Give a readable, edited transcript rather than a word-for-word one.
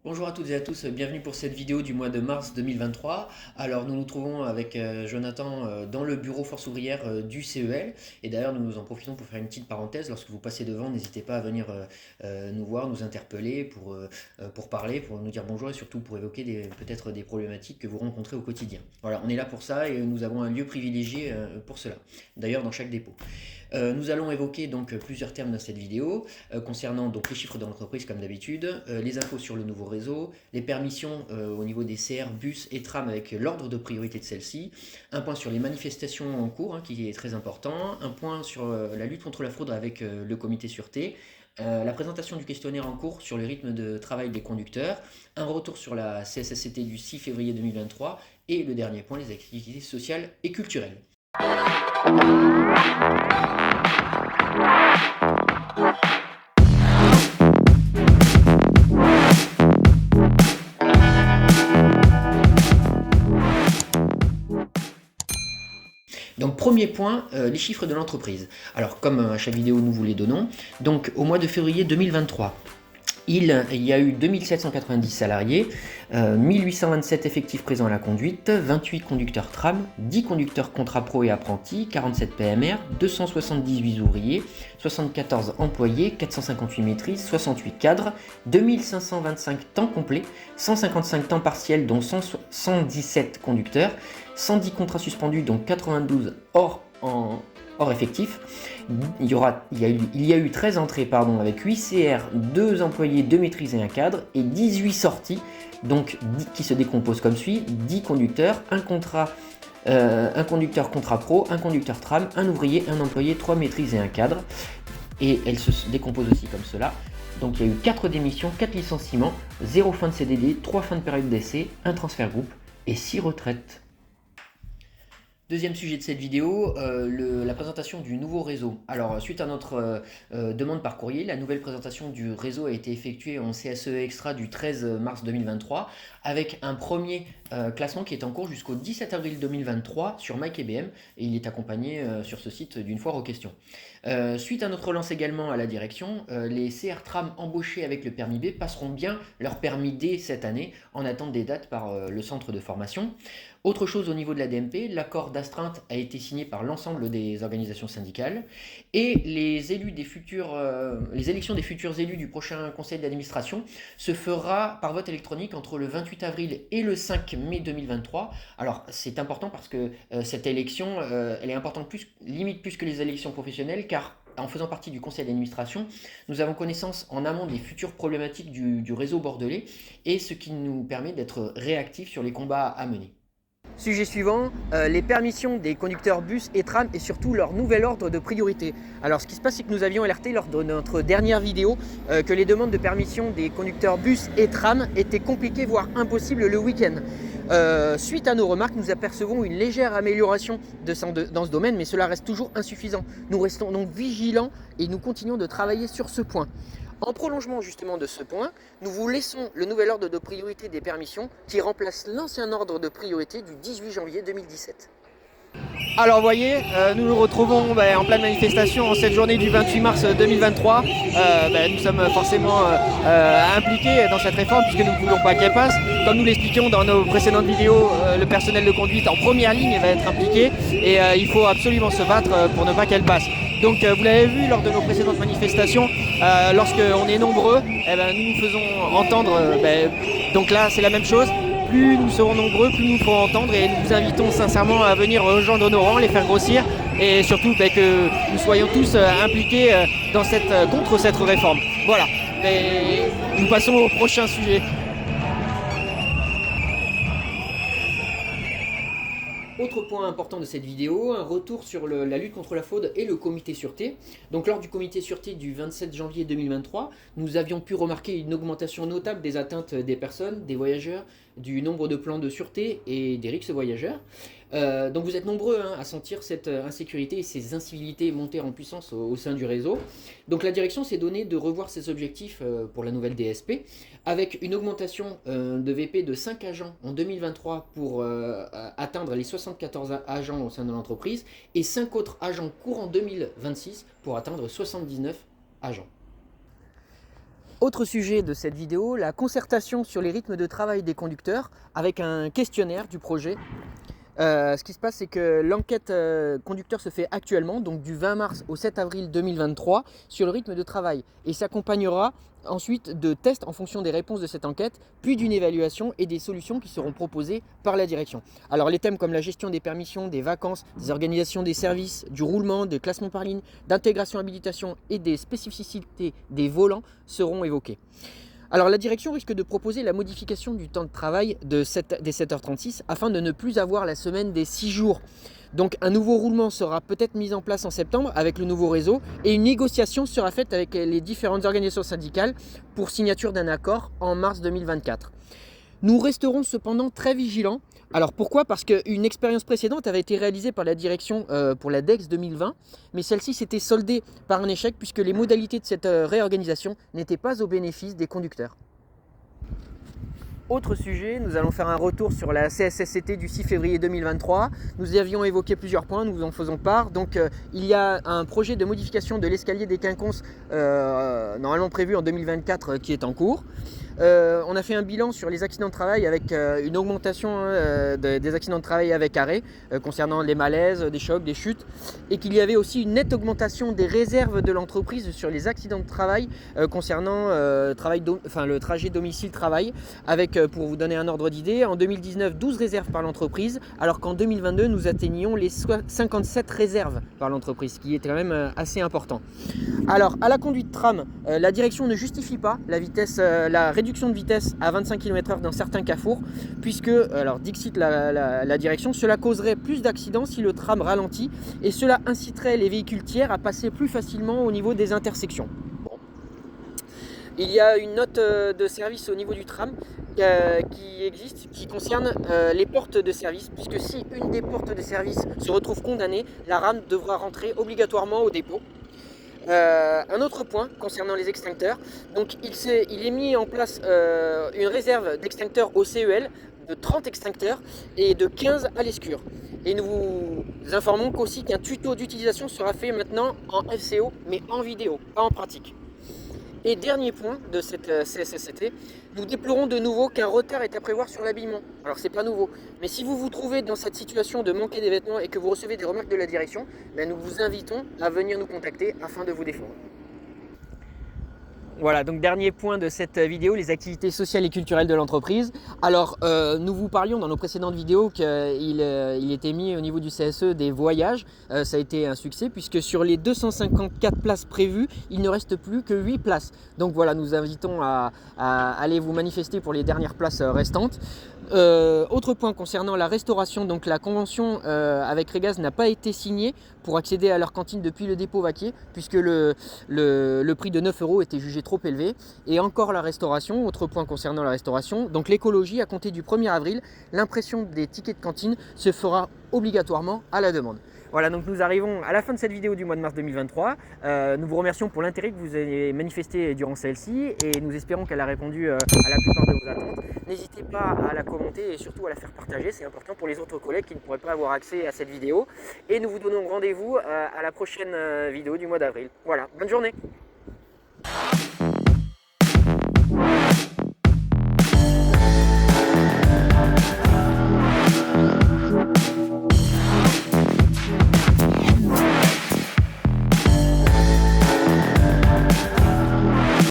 Bonjour à toutes et à tous, bienvenue pour cette vidéo du mois de mars 2023. Alors nous nous trouvons avec Jonathan dans le bureau Force ouvrière du CEL et d'ailleurs nous en profitons pour faire une petite parenthèse. Lorsque vous passez devant, n'hésitez pas à venir nous voir, nous interpeller pour parler, pour nous dire bonjour et surtout pour évoquer peut-être des problématiques que vous rencontrez au quotidien. Voilà, on est là pour ça et nous avons un lieu privilégié pour cela, d'ailleurs dans chaque dépôt. Nous allons évoquer donc plusieurs termes dans cette vidéo concernant donc les chiffres de l'entreprise comme d'habitude, les infos sur le nouveau réseau, les permissions au niveau des CR, bus et tram avec l'ordre de priorité de celle-ci, un point sur les manifestations en cours qui est très important, un point sur la lutte contre la fraude avec le comité sûreté, la présentation du questionnaire en cours sur le rythme de travail des conducteurs, un retour sur la CSSCT du 6 février 2023 et le dernier point, les activités sociales et culturelles. Donc premier point, les chiffres de l'entreprise. Alors comme à chaque vidéo nous vous les donnons, donc au mois de février 2023, il y a eu 2790 salariés, 1827 effectifs présents à la conduite, 28 conducteurs tram, 10 conducteurs contrat pro et apprentis, 47 PMR, 278 ouvriers, 74 employés, 458 maîtrises, 68 cadres, 2525 temps complets, 155 temps partiels dont 117 conducteurs, 110 contrats suspendus dont 92 hors effectif. Il y a eu 13 entrées avec 8 CR, 2 employés, 2 maîtrises et un cadre, et 18 sorties, donc qui se décomposent comme suit: 10 conducteurs, un conducteur contrat pro, un conducteur tram, un ouvrier, un employé, 3 maîtrises et un cadre. Et elles se décomposent aussi comme cela. Donc il y a eu 4 démissions, 4 licenciements, 0 fin de CDD, 3 fins de période d'essai, un transfert groupe et 6 retraites. Deuxième sujet de cette vidéo, la présentation du nouveau réseau. Alors, suite à notre demande par courrier, la nouvelle présentation du réseau a été effectuée en CSE Extra du 13 mars 2023 avec un premier classement qui est en cours jusqu'au 17 avril 2023 sur MyKBM et il est accompagné sur ce site d'une foire aux questions. Suite à notre relance également à la direction, les CR Tram embauchés avec le permis B passeront bien leur permis D cette année en attente des dates par le centre de formation. Autre chose au niveau de la DMP, l'accord d'astreinte a été signé par l'ensemble des organisations syndicales et les élections des futurs élus du prochain conseil d'administration se fera par vote électronique entre le 28 avril et le 5 mai 2023. Alors c'est important parce que cette élection, elle est importante limite plus que les élections professionnelles car en faisant partie du conseil d'administration, nous avons connaissance en amont des futures problématiques du réseau bordelais et ce qui nous permet d'être réactifs sur les combats à mener. Sujet suivant, les permissions des conducteurs bus et tram et surtout leur nouvel ordre de priorité. Alors ce qui se passe, c'est que nous avions alerté lors de notre dernière vidéo que les demandes de permission des conducteurs bus et tram étaient compliquées voire impossibles le week-end. Suite à nos remarques, nous apercevons une légère amélioration dans ce domaine, mais cela reste toujours insuffisant. Nous restons donc vigilants et nous continuons de travailler sur ce point. En prolongement justement de ce point, nous vous laissons le nouvel ordre de priorité des permissions qui remplace l'ancien ordre de priorité du 18 janvier 2017. Alors vous voyez, nous nous retrouvons en pleine manifestation en cette journée du 28 mars 2023. Nous sommes forcément impliqués dans cette réforme puisque nous ne voulons pas qu'elle passe. Comme nous l'expliquions dans nos précédentes vidéos, le personnel de conduite en première ligne va être impliqué et il faut absolument se battre pour ne pas qu'elle passe. Donc vous l'avez vu lors de nos précédentes manifestations, lorsqu'on est nombreux, nous faisons entendre, donc là c'est la même chose. Plus nous serons nombreux, plus nous ferons entendre et nous vous invitons sincèrement à venir rejoindre nos rangs, les faire grossir et surtout que nous soyons tous impliqués contre cette réforme. Voilà, et nous passons au prochain sujet. Autre point important de cette vidéo, un retour sur la lutte contre la fraude et le comité sûreté. Donc lors du comité sûreté du 27 janvier 2023, nous avions pu remarquer une augmentation notable des atteintes des personnes, des voyageurs, du nombre de plans de sûreté et des risques voyageurs. Donc vous êtes nombreux à sentir cette insécurité et ces incivilités monter en puissance au sein du réseau. Donc la direction s'est donnée de revoir ses objectifs pour la nouvelle DSP avec une augmentation de VP de 5 agents en 2023 pour atteindre les 74 agents au sein de l'entreprise et 5 autres agents courants 2026 pour atteindre 79 agents. Autre sujet de cette vidéo, la concertation sur les rythmes de travail des conducteurs avec un questionnaire du projet. Ce qui se passe, c'est que l'enquête conducteur se fait actuellement, donc du 20 mars au 7 avril 2023, sur le rythme de travail et s'accompagnera ensuite de tests en fonction des réponses de cette enquête, puis d'une évaluation et des solutions qui seront proposées par la direction. Alors les thèmes comme la gestion des permissions, des vacances, des organisations des services, du roulement, des classements par ligne, d'intégration habilitation et des spécificités des volants seront évoqués. Alors la direction risque de proposer la modification du temps de travail des 7h36 afin de ne plus avoir la semaine des 6 jours. Donc un nouveau roulement sera peut-être mis en place en septembre avec le nouveau réseau et une négociation sera faite avec les différentes organisations syndicales pour signature d'un accord en mars 2024. Nous resterons cependant très vigilants. Alors pourquoi? Parce qu'une expérience précédente avait été réalisée par la direction pour la DEX 2020, mais celle-ci s'était soldée par un échec puisque les modalités de cette réorganisation n'étaient pas au bénéfice des conducteurs. Autre sujet, nous allons faire un retour sur la CSSCT du 6 février 2023. Nous avions évoqué plusieurs points, nous en faisons part. Donc il y a un projet de modification de l'escalier des quinconces normalement prévu en 2024 qui est en cours. On a fait un bilan sur les accidents de travail avec une augmentation des accidents de travail avec arrêt concernant les malaises, des chocs, des chutes, et qu'il y avait aussi une nette augmentation des réserves de l'entreprise sur les accidents de travail concernant le trajet domicile-travail avec, pour vous donner un ordre d'idée, en 2019 12 réserves par l'entreprise, alors qu'en 2022 nous atteignions les 57 réserves par l'entreprise, ce qui est quand même assez important. Alors à la conduite tram, la direction ne justifie pas la réduction de vitesse à 25 km/h dans certains carrefours, puisque, alors dixit la direction, cela causerait plus d'accidents si le tram ralentit et cela inciterait les véhicules tiers à passer plus facilement au niveau des intersections. Bon. Il y a une note de service au niveau du tram qui existe, qui concerne les portes de service, puisque si une des portes de service se retrouve condamnée, la rame devra rentrer obligatoirement au dépôt. Un autre point concernant les extincteurs, donc il est mis en place une réserve d'extincteurs au CEL de 30 extincteurs et de 15 à l'escure. Et nous vous informons qu'aussi qu'un tuto d'utilisation sera fait maintenant en FCO, mais en vidéo, pas en pratique. Et dernier point de cette CSSCT, nous déplorons de nouveau qu'un retard est à prévoir sur l'habillement. Alors c'est pas nouveau, mais si vous vous trouvez dans cette situation de manquer des vêtements et que vous recevez des remarques de la direction, nous vous invitons à venir nous contacter afin de vous défendre. Voilà, donc dernier point de cette vidéo, les activités sociales et culturelles de l'entreprise. Alors, nous vous parlions dans nos précédentes vidéos qu'il était mis au niveau du CSE des voyages. Ça a été un succès puisque sur les 254 places prévues, il ne reste plus que 8 places. Donc voilà, nous invitons à aller vous manifester pour les dernières places restantes. Autre point concernant la restauration, donc la convention avec Régaz n'a pas été signée pour accéder à leur cantine depuis le dépôt Vaquier, puisque le prix de 9 € était jugé trop élevé. Et encore la restauration, autre point concernant la restauration, donc l'écologie, à compter du 1er avril, l'impression des tickets de cantine se fera obligatoirement à la demande. Voilà, donc nous arrivons à la fin de cette vidéo du mois de mars 2023. Nous vous remercions pour l'intérêt que vous avez manifesté durant celle-ci et nous espérons qu'elle a répondu à la plupart de vos attentes. N'hésitez pas à la commenter et surtout à la faire partager, c'est important pour les autres collègues qui ne pourraient pas avoir accès à cette vidéo. Et nous vous donnons rendez-vous à la prochaine vidéo du mois d'avril. Voilà, bonne journée!